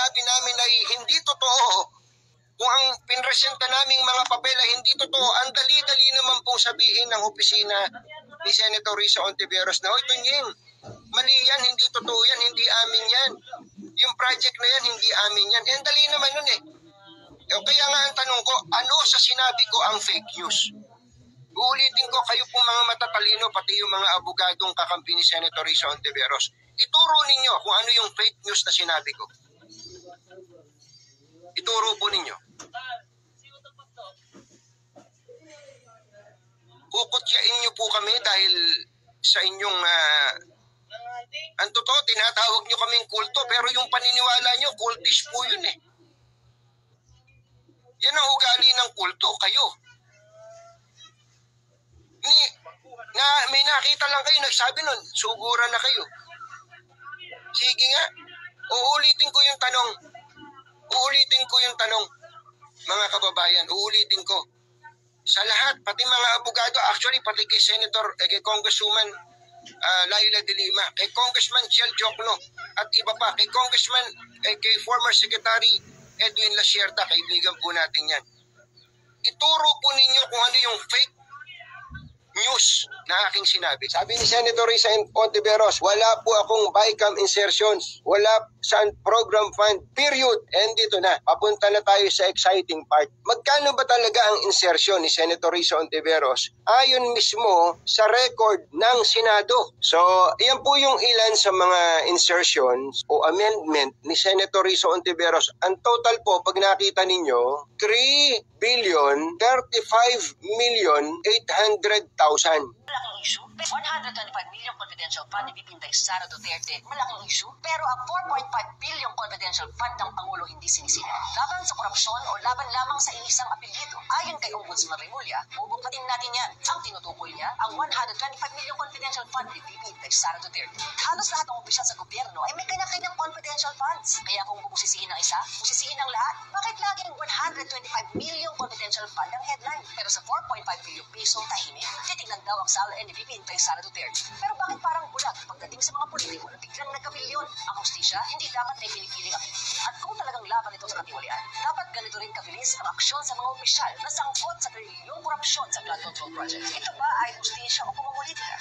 sinabi namin ay hindi totoo, kung ang pinresenta naming mga papel ay hindi totoo, ang dali-dali naman pong sabihin ng opisina ni Senator Risa Hontiveros na, "Hoy, Tunying, mali yan, hindi totoo yan, hindi amin yan. Yung project na yan, hindi amin yan." Eh, ang dali naman nun eh. Kaya nga ang tanong ko, ano sa sinabi ko ang fake news? Uulitin ko, kayo pong mga matatalino, pati yung mga abogadong kakampi ni Senator Risa Hontiveros, ituro ninyo kung ano yung fake news na sinabi ko. Ituro po ninyo. Kukutyain nyo po kami dahil sa inyong, ang totoo, tinatawag nyo kaming kulto, pero yung paniniwala nyo, cultish po yun eh. Yan ang ugali ng kulto, kayo. May nakita lang kayo, nagsabi nun, sugura na kayo. Sige nga, uulitin ko yung tanong, mga kababayan, uulitin ko. Sa lahat, pati mga abogado, actually, pati kay Senator, kay Congresswoman Laila de Lima, kay Congressman Chiel Jokno, at iba pa, kay Congressman, kay former Secretary Edwin Lasierta, kaibigan po natin yan. Ituro po ninyo kung ano yung fake news na aking sinabi. Sabi ni Senator Risa Hontiveros, wala po akong BICAM insertions, wala saan program fund, period. And dito na, papunta na tayo sa exciting part. Magkano ba talaga ang insertion ni Senator Risa Hontiveros? Ayon mismo sa record ng Senado. So, yan po yung ilan sa mga insertions o amendment ni Senator Risa Hontiveros. Ang total po, pag nakita ninyo, 3,35,800,000. Malaking issue. 125 million confidential fund ni VP Sara Duterte. Malaking issue. Pero ang 4.5 billion confidential fund ng Pangulo hindi sinisira. Laban sa korupsyon o laban lamang sa iisang apelyido. Ayon kay Ombudsman Remulla, bubuktatin natin yan. Ang tinutukoy niya, ang 125 million confidential fund ni VP Sara Duterte. Halos lahat ng opisyal sa gobyerno ay may kanya-kanyang confidential funds. Kaya kung bubusisihin ng isa, busisihin ng lahat. Bakit laging 125 million confidential fund ang headline? Pero sa 4.5 billion peso, tahimik, titignan daw ang sala ni VP Sara Duterte. Pero bakit parang bulag pagdating sa mga politiko na biglang nagkamilyon? Ang hustisya, hindi dapat may pinipiling apelyido. At kung talagang laban ito sa katiwalian, dapat ganito rin kabilis ang aksyon sa mga opisyal na sangkot sa trilyong korupsyon sa flood control project. Ito ba ay hustisya o pamumulitika?